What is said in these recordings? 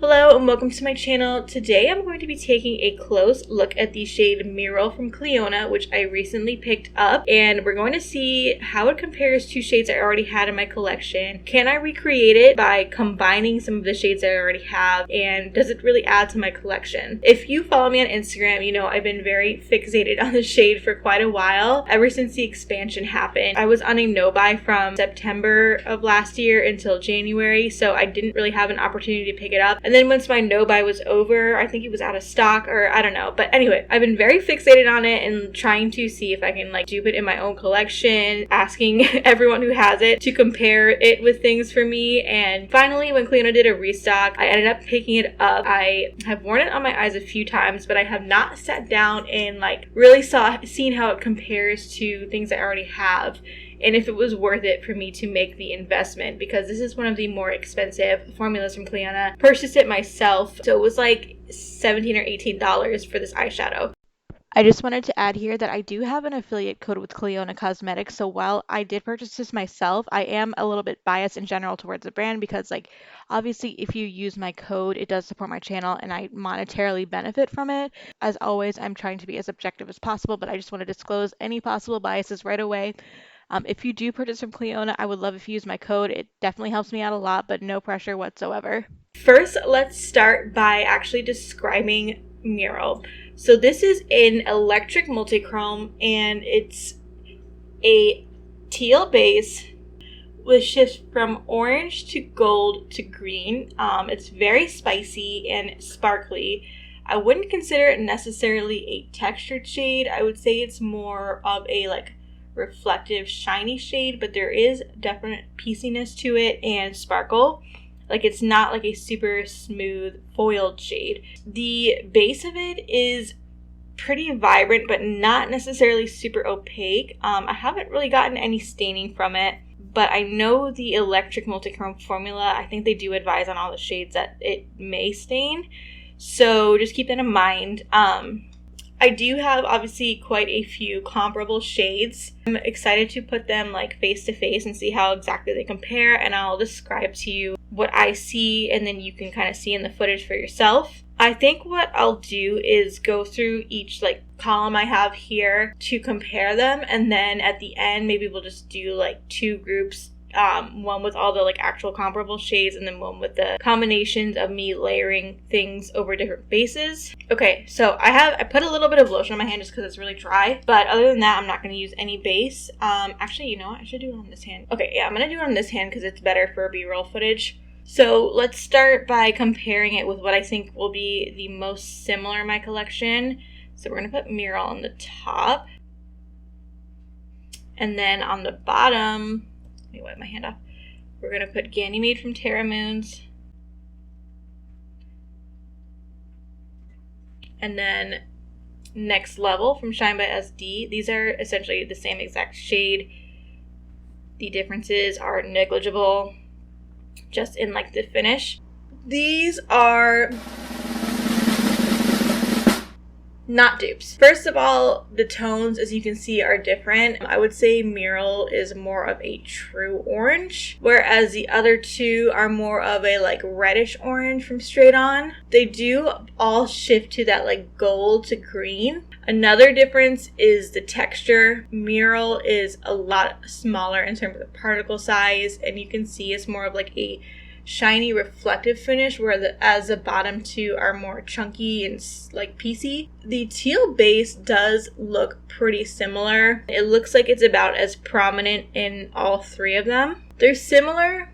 Hello and welcome to my channel. Today I'm going to be taking a close look at the shade Mural from Clionadh, which I recently picked up, and we're going to see how it compares to shades I already had in my collection. Can I recreate it by combining some of the shades I already have, and does it really add to my collection? If you follow me on Instagram, you know I've been very fixated on the shade for quite a while, ever since the expansion happened. I was on a no-buy from September of last year until January, so I didn't really have an opportunity to pick it up. And then once my no-buy was over, I think it was out of stock, or I don't know. But anyway, I've been very fixated on it and trying to see if I can dupe it in my own collection, asking everyone who has it to compare it with things for me. And finally, when Clionadh did a restock, I ended up picking it up. I have worn it on my eyes a few times, but I have not sat down and really seen how it compares to things I already have, and if it was worth it for me to make the investment, because this is one of the more expensive formulas from Clionadh. Purchased it myself, so it was like $17 or $18 for this eyeshadow. I just wanted to add here that I do have an affiliate code with Clionadh Cosmetics, so while I did purchase this myself, I am a little bit biased in general towards the brand because obviously if you use my code, it does support my channel and I monetarily benefit from it. As always, I'm trying to be as objective as possible, but I just want to disclose any possible biases right away. If you do purchase from Clionadh, I would love if you use my code. It definitely helps me out a lot, but no pressure whatsoever. First, let's start by actually describing Mural. So this is an electric multichrome, and it's a teal base with shifts from orange to gold to green. It's very spicy and sparkly. I wouldn't consider it necessarily a textured shade. I would say it's more of a reflective shiny shade, but there is definite pieciness to it and sparkle. It's not a super smooth foiled shade. The base of it is pretty vibrant, but not necessarily super opaque. I haven't really gotten any staining from it, but I know the electric multichrome formula, I think they do advise on all the shades that it may stain, so just keep that in mind. I do have obviously quite a few comparable shades. I'm excited to put them face to face and see how exactly they compare, and I'll describe to you what I see, and then you can kind of see in the footage for yourself. I think what I'll do is go through each column I have here to compare them, and then at the end maybe we'll just do two groups. One with all the actual comparable shades, and then one with the combinations of me layering things over different bases. Okay, so I put a little bit of lotion on my hand just because it's really dry, but other than that I'm not going to use any base. Actually, you know what, I should do it on this hand. Okay, yeah, I'm going to do it on this hand because it's better for B-roll footage. So let's start by comparing it with what I think will be the most similar in my collection. So we're going to put Mural on the top, and then on the bottom, let me wipe my hand off, we're going to put Ganymede from Terra Moons, and then Next Level from Shine by SD. These are essentially the same exact shade. The differences are negligible, just in the finish. These are not dupes. First of all, the tones, as you can see, are different. I would say Mural is more of a true orange, whereas the other two are more of a reddish orange from Straight On. They do all shift to that gold to green. Another difference is the texture. Mural is a lot smaller in terms of particle size, and you can see it's more of a shiny reflective finish, whereas the bottom two are more chunky and piecey. The teal base does look pretty similar. It looks like it's about as prominent in all three of them. They're similar.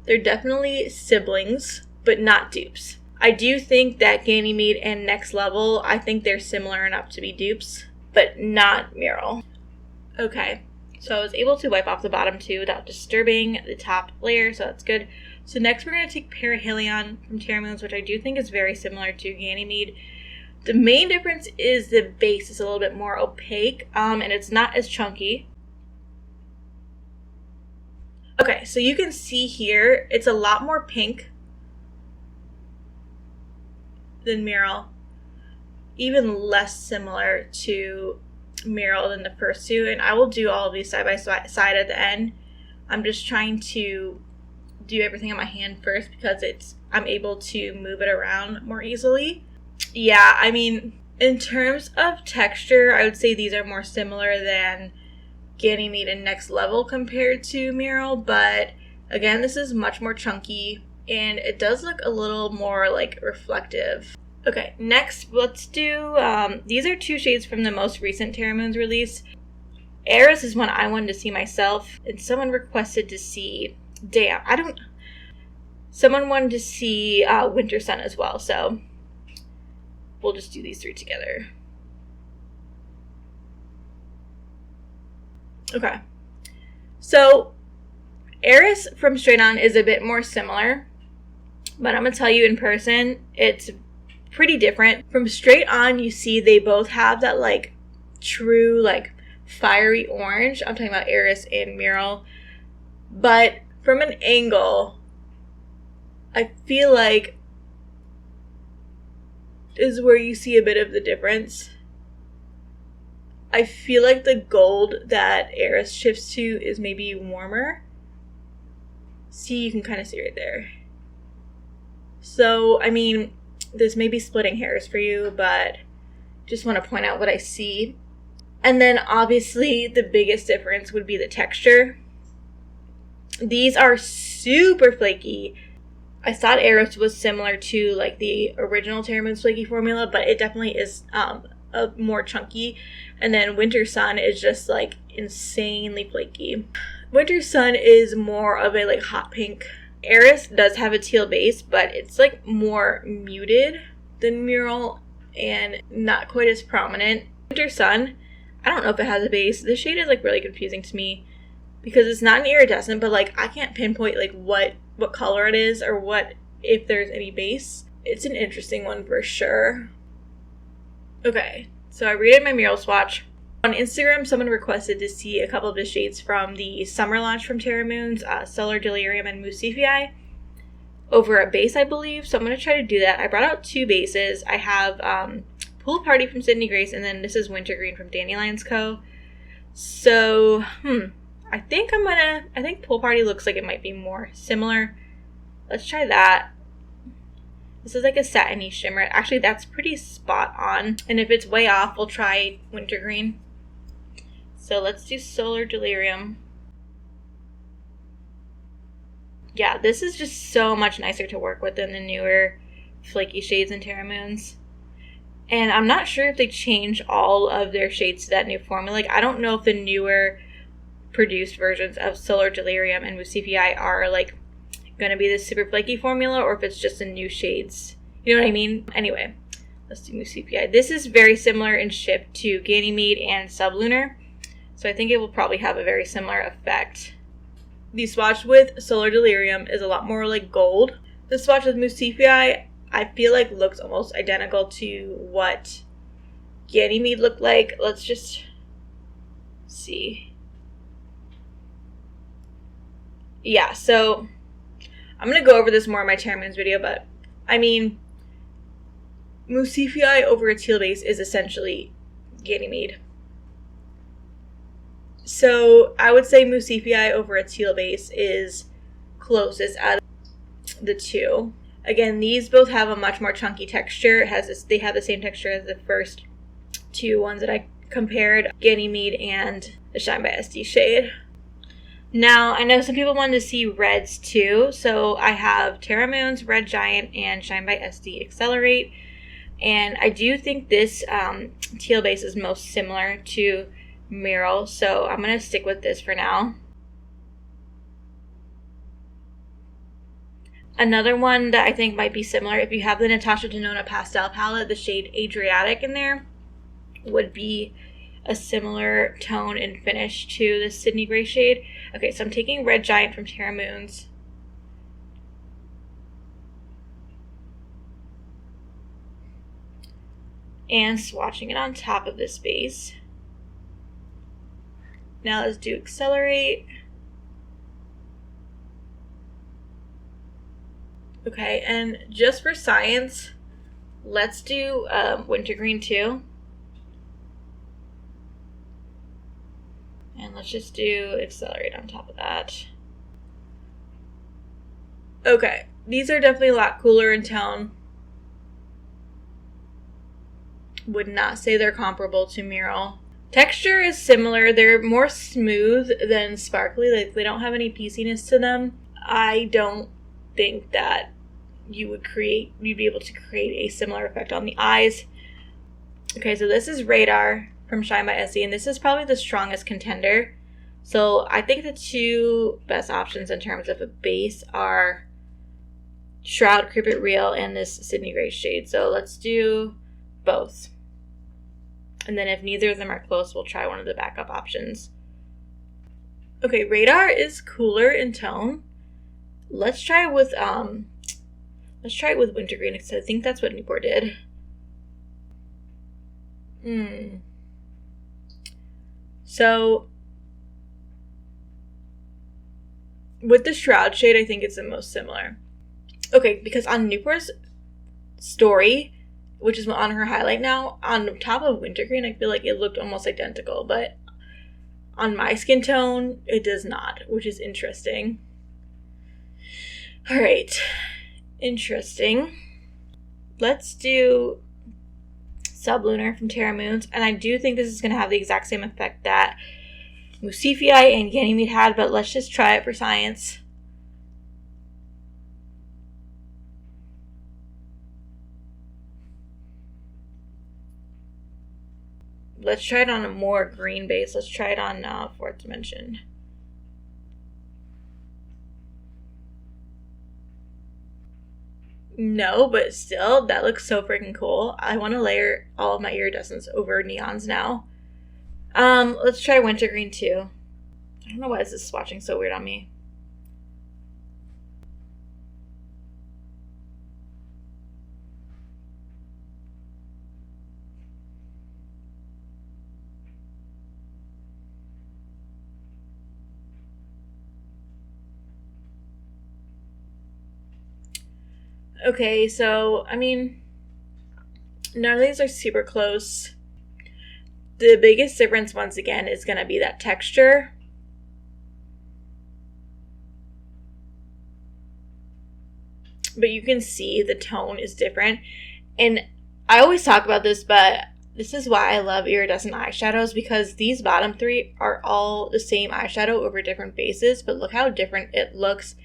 They're definitely siblings, but not dupes. I do think that Ganymede and Next Level, I think they're similar enough to be dupes, but not Mural. Okay, so I was able to wipe off the bottom two without disturbing the top layer, so that's good. So next we're going to take Perihelion from Terra Moons, which I do think is very similar to Ganymede. The main difference is the base is a little bit more opaque, and it's not as chunky. Okay, so you can see here, it's a lot more pink than Mural. Even less similar to Mural than the first two, and I will do all of these side by side at the end. I'm just trying to do everything on my hand first because I'm able to move it around more easily. Yeah, I mean, in terms of texture, I would say these are more similar than Ganymede and Next Level compared to Mural, but again, this is much more chunky and it does look a little more like reflective. Okay, next let's do, these are 2 shades from the most recent Terra Moons release. Eris is one I wanted to see myself, and someone requested to see, someone wanted to see Winter Sun as well, so we'll just do these 3 together. Okay, so Eris from straight on is a bit more similar, but I'm going to tell you in person, it's pretty different. From straight on, you see they both have that like true like fiery orange. I'm talking about Eris and Mural. But from an angle, I feel like is where you see a bit of the difference. I feel like the gold that Eris shifts to is maybe warmer. See, you can kind of see right there. So, I mean, this may be splitting hairs for you, but just want to point out what I see. And then obviously the biggest difference would be the texture. These are super flaky. I thought Eris was similar to like the original Terra Moons flaky formula, but it definitely is a more chunky. And then Winter Sun is just like insanely flaky. Winter Sun is more of a like hot pink. Eris does have a teal base, but it's like more muted than Mural and not quite as prominent. Winter Sun, I don't know if it has a base. This shade is like really confusing to me because it's not an iridescent, but like I can't pinpoint like what color it is or what if there's any base. It's an interesting one for sure. Okay, so I rated my Mural swatch. On Instagram, someone requested to see a couple of the shades from the summer launch from Terra Moons, Solar Delirium and Cephei, over a base, I believe. So I'm going to try to do that. I brought out 2 bases. I have Pool Party from Sydney Grace, and then this is Wintergreen from Dandelions Co. So, I think Pool Party looks like it might be more similar. Let's try that. This is like a satiny shimmer. Actually, that's pretty spot on. And if it's way off, we'll try Wintergreen. So let's do Solar Delirium. Yeah, this is just so much nicer to work with than the newer flaky shades in Terra Moons. And I'm not sure if they change all of their shades to that new formula. Like, I don't know if the newer produced versions of Solar Delirium and Cephei are like going to be this super flaky formula or if it's just the new shades. You know what I mean? Anyway, let's do Cephei. This is very similar in ship to Ganymede and Sublunar. So I think it will probably have a very similar effect. The swatch with Solar Delirium is a lot more like gold. The swatch with Cephei, I feel like looks almost identical to what Ganymede looked like. Let's just see. Yeah, so I'm going to go over this more in my Terra Moons video, but I mean, Cephei over a teal base is essentially Ganymede. So I would say Cephei over a teal base is closest out of the 2. Again, these both have a much more chunky texture. They have the same texture as the first 2 ones that I compared, Ganymede and the Shine by SD shade. Now, I know some people wanted to see reds too, so I have Terra Moons, Red Giant, and Shine by SD Accelerate. And I do think this teal base is most similar to Mural, so I'm going to stick with this for now. Another one that I think might be similar, if you have the Natasha Denona Pastel palette, the shade Adriatic in there would be a similar tone and finish to this Sydney Gray shade. Okay, so I'm taking Red Giant from Terra Moons. And swatching it on top of this base. Now let's do Accelerate. Okay, and just for science, let's do Wintergreen too. And let's just do Accelerate on top of that. Okay, these are definitely a lot cooler in tone. Would not say they're comparable to Mural. Texture is similar. They're more smooth than sparkly. Like, they don't have any pieciness to them. I don't think that you'd be able to create a similar effect on the eyes. Okay, so this is Radar from Shine by Essie, and this is probably the strongest contender. So I think the two best options in terms of a base are Shroud, Creep It Real, and this Sydney Gray shade. So let's do both. And then if neither of them are close, we'll try one of the backup options. Okay, Radar is cooler in tone. Let's try it with Wintergreen, because I think that's what Newport did. So with the Shroud shade, I think it's the most similar. Okay, because on Newport's story, which is on her highlight now, on top of Wintergreen, I feel like it looked almost identical, but on my skin tone, it does not, which is interesting. Alright, interesting. Let's do Sublunar from Terra Moons, and I do think this is going to have the exact same effect that Cephei and Ganymede had, but let's just try it for science. Let's try it on a more green base. Let's try it on 4th dimension. No, but still, that looks so freaking cool. I want to layer all of my iridescents over neons now. Let's try Wintergreen too. I don't know why this is swatching so weird on me. Okay, so, I mean, none of these are super close. The biggest difference, once again, is going to be that texture. But you can see the tone is different. And I always talk about this, but this is why I love iridescent eyeshadows, because these bottom three are all the same eyeshadow over different bases, but look how different it looks.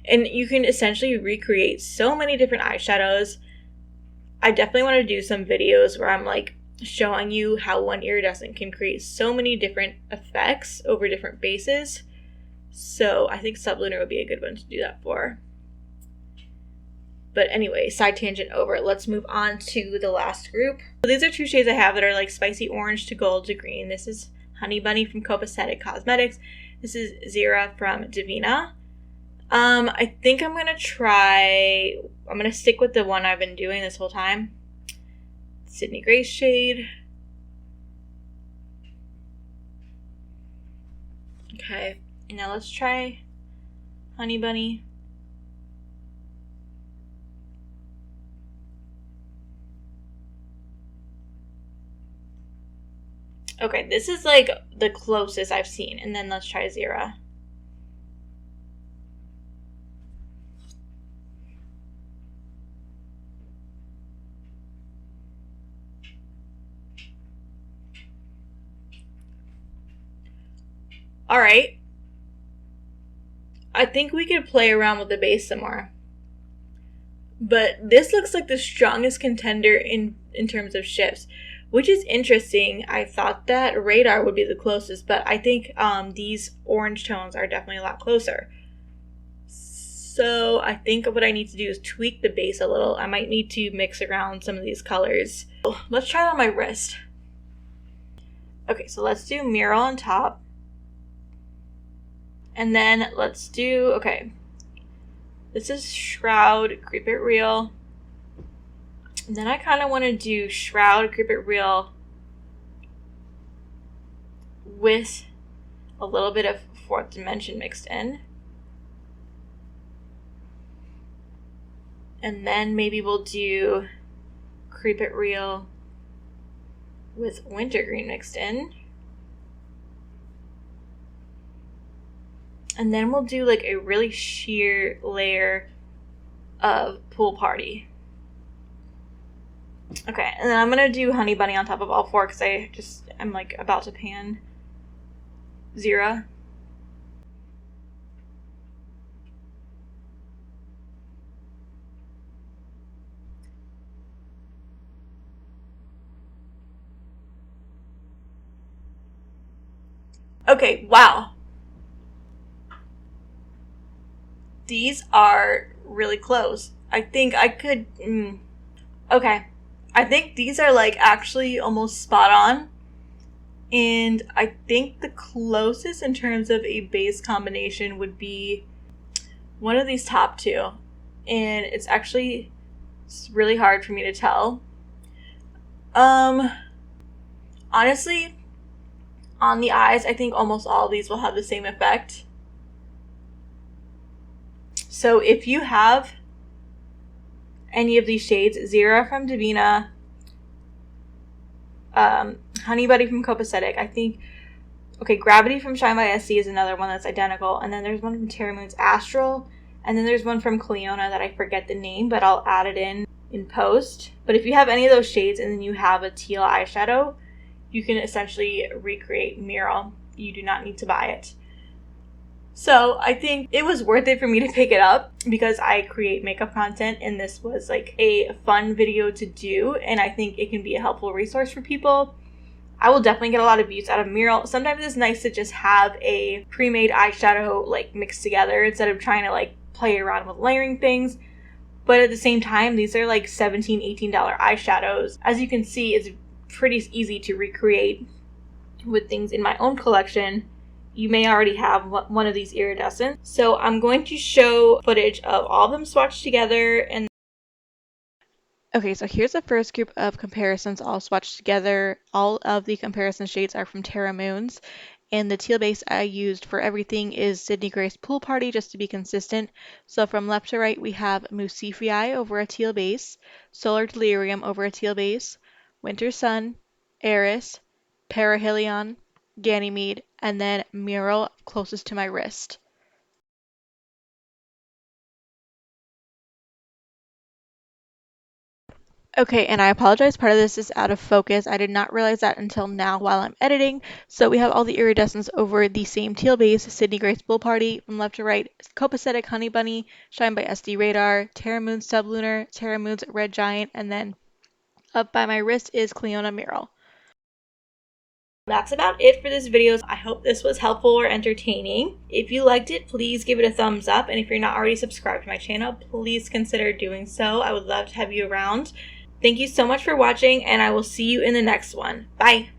And you can essentially recreate so many different eyeshadows. I definitely want to do some videos where I'm like showing you how one iridescent can create so many different effects over different bases. So I think Sublunar would be a good one to do that for. But anyway, side tangent over. Let's move on to the last group. So these are two shades I have that are like spicy orange to gold to green. This is Hunny Bunny from Copacetic Cosmetics. This is Zira from Devinah. I think I'm going to stick with the one I've been doing this whole time. Sydney Gray shade. Okay, now let's try Hunny Bunny. Okay, this is like the closest I've seen, and then let's try Zira. Alright. I think we could play around with the base some more. But this looks like the strongest contender in terms of shifts, which is interesting. I thought that Radar would be the closest, but I think these orange tones are definitely a lot closer. So I think what I need to do is tweak the base a little. I might need to mix around some of these colors. Let's try it on my wrist. Okay, so let's do Mural on top. And then let's do, okay, this is Shroud, Creep It Real. And then I kind of want to do Shroud, Creep It Real with a little bit of 4th dimension mixed in. And then maybe we'll do Creep It Real with Wintergreen mixed in. And then we'll do like a really sheer layer of Pool Party. Okay, and then I'm going to do Hunny Bunny on top of all four because I'm like about to pan Zira. Okay, wow. These are really close. I think I could... Okay. I think these are like actually almost spot on. And I think the closest in terms of a base combination would be one of these top two. And it's really hard for me to tell. Honestly, on the eyes, I think almost all of these will have the same effect. So if you have any of these shades, Zira from Devinah, Hunny Bunny from Copacetic, I think, okay, Gravity from Shine by SC is another one that's identical, and then there's one from Terra Moon's Astral, and then there's one from Clionadh that I forget the name, but I'll add it in post. But if you have any of those shades and then you have a teal eyeshadow, you can essentially recreate Mural. You do not need to buy it. So I think it was worth it for me to pick it up because I create makeup content and this was like a fun video to do, and I think it can be a helpful resource for people. I will definitely get a lot of views out of Mural. Sometimes it's nice to just have a pre-made eyeshadow like mixed together instead of trying to like play around with layering things. But at the same time, these are like $17, $18 eyeshadows. As you can see, it's pretty easy to recreate with things in my own collection. You may already have one of these iridescent. So I'm going to show footage of all of them swatched together. And Okay, so here's the first group of comparisons all swatched together. All of the comparison shades are from Terra Moons. And the teal base I used for everything is Sydney Grace Pool Party, just to be consistent. So from left to right, we have Cephei over a teal base, Solar Delirium over a teal base, Winter Sun, Eris, Perihelion, Ganymede, and then Mural closest to my wrist. Okay, and I apologize, part of this is out of focus. I did not realize that until now while I'm editing. So we have all the iridescence over the same teal base, Sydney Grace Pool Party, from left to right, Copacetic Hunny Bunny, Shine by SD Radar, Terra Moon's Sublunar, Terra Moon's Red Giant, and then up by my wrist is Clionadh Mural. that's about it for this video. I hope this was helpful or entertaining. If you liked it, please give it a thumbs up. And if you're not already subscribed to my channel, please consider doing so. I would love to have you around. Thank you so much for watching, and I will see you in the next one. Bye!